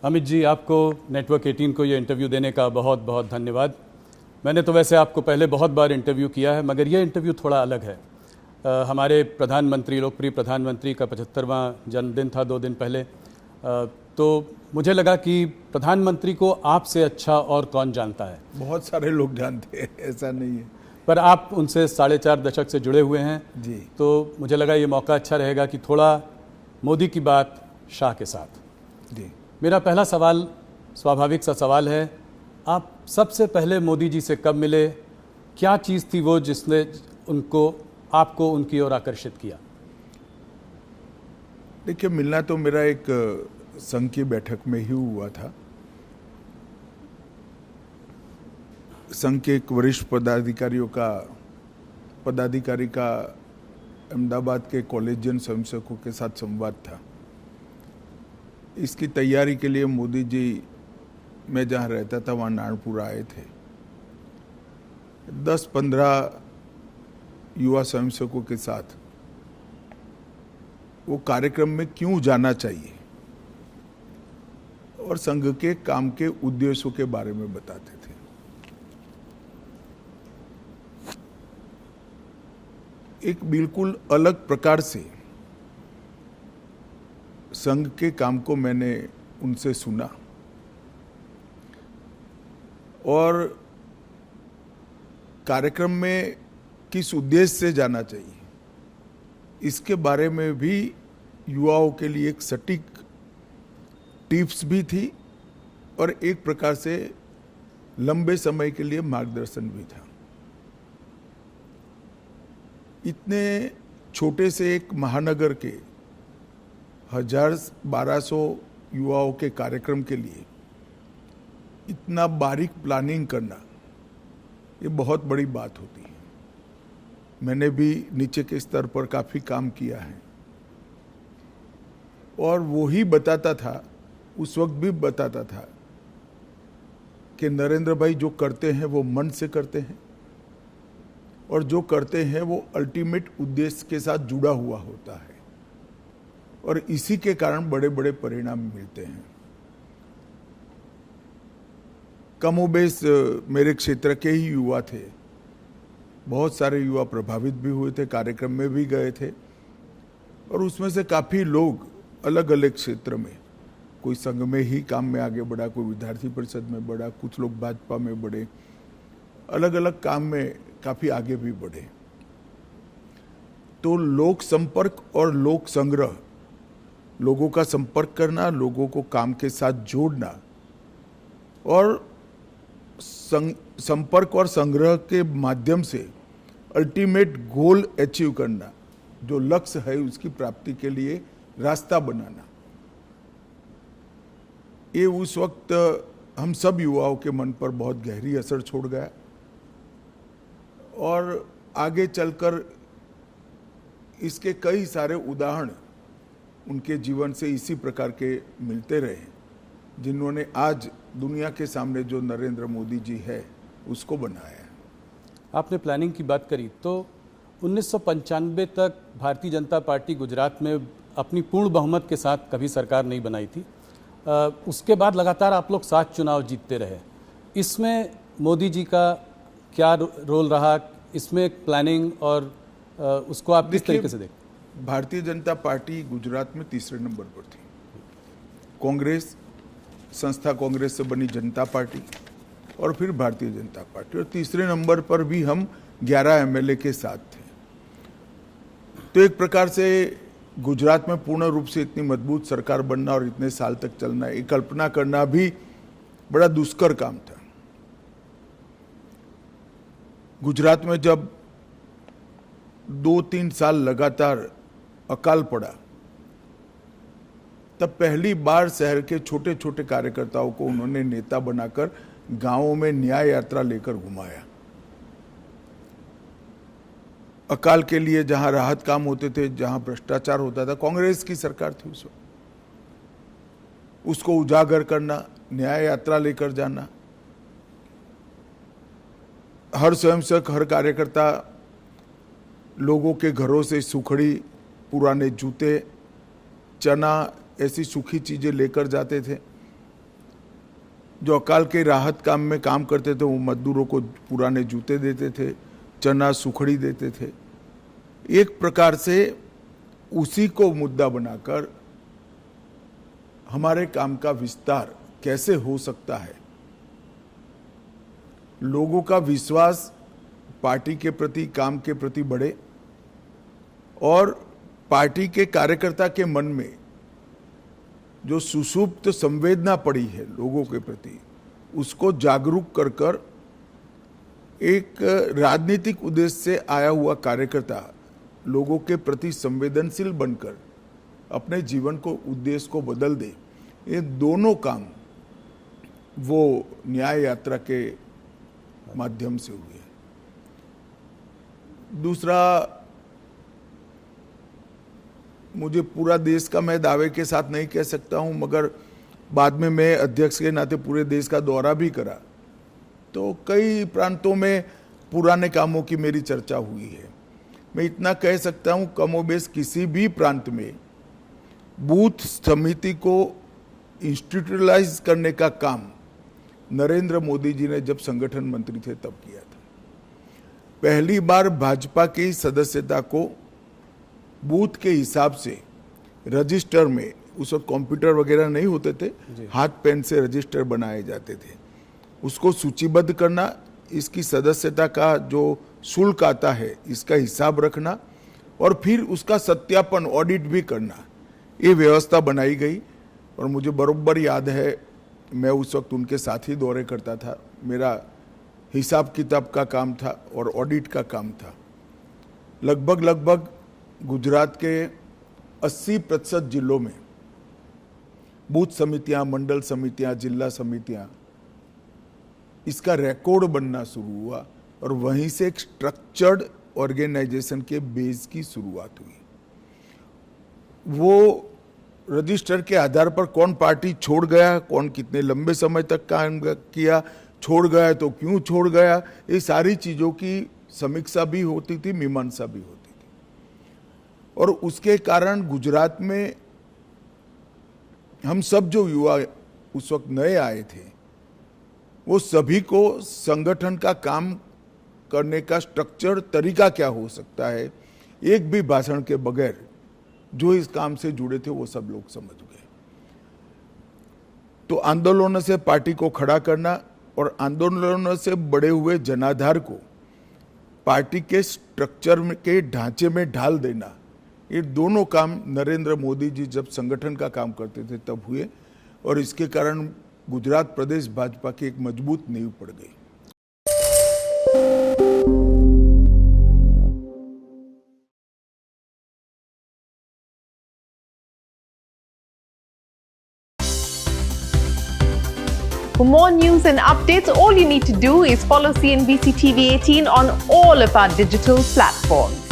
अमित जी, आपको नेटवर्क 18 को ये इंटरव्यू देने का बहुत बहुत धन्यवाद। मैंने तो वैसे आपको पहले बहुत बार इंटरव्यू किया है, मगर ये इंटरव्यू थोड़ा अलग है। हमारे प्रधानमंत्री, लोकप्रिय प्रधानमंत्री का 75वां जन्मदिन था 2 दिन पहले। तो मुझे लगा कि प्रधानमंत्री को आपसे अच्छा और कौन जानता है। बहुत सारे लोग जानते हैं, ऐसा नहीं है, पर आप उनसे 4.5 दशक से जुड़े हुए हैं जी। तो मुझे लगा ये मौका अच्छा रहेगा कि थोड़ा मोदी की बात शाह के साथ। जी, मेरा पहला सवाल स्वाभाविक सा सवाल है, आप सबसे पहले मोदी जी से कब मिले? क्या चीज़ थी वो जिसने आपको उनकी ओर आकर्षित किया? देखिए, मिलना तो मेरा एक संघ की बैठक में ही हुआ था। संघ के एक वरिष्ठ पदाधिकारी का अहमदाबाद के कॉलेजियन स्वयंसेवकों के साथ संवाद था। इसकी तैयारी के लिए मोदी जी, मैं जहाँ रहता था वहाँ नारनपुर आए थे। 10-15 युवा स्वयंसेवकों के साथ वो कार्यक्रम में क्यों जाना चाहिए और संघ के काम के उद्देश्यों के बारे में बताते थे। एक बिल्कुल अलग प्रकार से संघ के काम को मैंने उनसे सुना और कार्यक्रम में किस उद्देश्य से जाना चाहिए इसके बारे में भी युवाओं के लिए एक सटीक टिप्स भी थी और एक प्रकार से लंबे समय के लिए मार्गदर्शन भी था। इतने छोटे से एक महानगर के 1000-1200 युवाओं के कार्यक्रम के लिए इतना बारीक प्लानिंग करना, ये बहुत बड़ी बात होती है। मैंने भी नीचे के स्तर पर काफ़ी काम किया है और वो ही बताता था, उस वक्त भी बताता था कि नरेंद्र भाई जो करते हैं वो मन से करते हैं और जो करते हैं वो अल्टीमेट उद्देश्य के साथ जुड़ा हुआ होता है और इसी के कारण बड़े बड़े परिणाम मिलते हैं। कमोबेश मेरे क्षेत्र के ही युवा थे, बहुत सारे युवा प्रभावित भी हुए थे, कार्यक्रम में भी गए थे और उसमें से काफ़ी लोग अलग अलग क्षेत्र में, कोई संघ में ही काम में आगे बढ़ा, कोई विद्यार्थी परिषद में बढ़ा, कुछ लोग भाजपा में बढ़े, अलग अलग काम में काफ़ी आगे भी बढ़े। तो लोक संपर्क और लोक संग्रह, लोगों का संपर्क करना, लोगों को काम के साथ जोड़ना और संपर्क और संग्रह के माध्यम से अल्टीमेट गोल अचीव करना, जो लक्ष्य है उसकी प्राप्ति के लिए रास्ता बनाना, ये उस वक्त हम सब युवाओं के मन पर बहुत गहरी असर छोड़ गया और आगे चलकर इसके कई सारे उदाहरण उनके जीवन से इसी प्रकार के मिलते रहे, जिन्होंने आज दुनिया के सामने जो नरेंद्र मोदी जी है उसको बनाया है। आपने प्लानिंग की बात करी तो 1995 तक भारतीय जनता पार्टी गुजरात में अपनी पूर्ण बहुमत के साथ कभी सरकार नहीं बनाई थी। उसके बाद लगातार आप लोग 7 चुनाव जीतते रहे। इसमें मोदी जी का क्या रोल रहा? इसमें प्लानिंग और उसको आप किस तरीके से देखते? भारतीय जनता पार्टी गुजरात में तीसरे नंबर पर थी। कांग्रेस, संस्था कांग्रेस से बनी जनता पार्टी और फिर भारतीय जनता पार्टी, और तीसरे नंबर पर भी हम 11 एमएलए के साथ थे। तो एक प्रकार से गुजरात में पूर्ण रूप से इतनी मजबूत सरकार बनना और इतने साल तक चलना, ये कल्पना करना भी बड़ा दुष्कर काम था। गुजरात में जब 2-3 साल लगातार अकाल पड़ा, तब पहली बार शहर के छोटे छोटे कार्यकर्ताओं को उन्होंने नेता बनाकर गांवों में न्याय यात्रा लेकर घुमाया। अकाल के लिए जहां राहत काम होते थे, जहां भ्रष्टाचार होता था, कांग्रेस की सरकार थी उस वक्त, उसको उजागर करना, न्याय यात्रा लेकर जाना। हर स्वयंसेवक, हर कार्यकर्ता लोगों के घरों से सुखड़ी, पुराने जूते, चना, ऐसी सूखी चीजें लेकर जाते थे जो अकाल के राहत काम में काम करते थे वो मजदूरों को पुराने जूते देते थे, चना सुखड़ी देते थे। एक प्रकार से उसी को मुद्दा बनाकर हमारे काम का विस्तार कैसे हो सकता है, लोगों का विश्वास पार्टी के प्रति, काम के प्रति बढ़े और पार्टी के कार्यकर्ता के मन में जो सुषुप्त संवेदना पड़ी है लोगों के प्रति, उसको जागरूक कर कर एक राजनीतिक उद्देश्य से आया हुआ कार्यकर्ता लोगों के प्रति संवेदनशील बनकर अपने जीवन को, उद्देश्य को बदल दे। ये दोनों काम वो न्याय यात्रा के माध्यम से हुए। दूसरा, मुझे पूरा देश का मैं दावे के साथ नहीं कह सकता हूं, मगर बाद में मैं अध्यक्ष के नाते पूरे देश का दौरा भी करा, तो कई प्रांतों में पुराने कामों की मेरी चर्चा हुई है। मैं इतना कह सकता हूं, कमोबेश किसी भी प्रांत में बूथ समिति को इंस्टीट्यूशनलाइज करने का काम नरेंद्र मोदी जी ने जब संगठन मंत्री थे तब किया था। पहली बार भाजपा की सदस्यता को बूथ के हिसाब से रजिस्टर में, उस वक्त कंप्यूटर वगैरह नहीं होते थे, हाथ पेन से रजिस्टर बनाए जाते थे, उसको सूचीबद्ध करना, इसकी सदस्यता का जो शुल्क आता है इसका हिसाब रखना और फिर उसका सत्यापन, ऑडिट भी करना, ये व्यवस्था बनाई गई। और मुझे बरोबर याद है, मैं उस वक्त उनके साथ ही दौरे करता था, मेरा हिसाब किताब का काम था और ऑडिट का काम था। लगभग गुजरात के 80% जिलों में बूथ समितियां, मंडल समितियां, जिला समितियां, इसका रिकॉर्ड बनना शुरू हुआ और वहीं से एक स्ट्रक्चर्ड ऑर्गेनाइजेशन के बेस की शुरुआत हुई। वो रजिस्टर के आधार पर कौन पार्टी छोड़ गया, कौन कितने लंबे समय तक काम किया, छोड़ गया तो क्यों छोड़ गया, ये सारी चीज़ों की समीक्षा भी होती थी, मीमांसा भी होती थी। और उसके कारण गुजरात में हम सब जो युवा उस वक्त नए आए थे, वो सभी को संगठन का काम करने का स्ट्रक्चर, तरीका क्या हो सकता है, एक भी भाषण के बगैर जो इस काम से जुड़े थे वो सब लोग समझ गए। तो आंदोलनों से पार्टी को खड़ा करना और आंदोलनों से बड़े हुए जनाधार को पार्टी के स्ट्रक्चर के ढांचे में ढाल देना, ये दोनों काम नरेंद्र मोदी जी जब संगठन का काम करते थे तब हुए और इसके कारण गुजरात प्रदेश भाजपा की एक मजबूत नींव पड़ गई। For more news and updates, all you need to do is follow CNBC TV 18 on all of our digital platforms.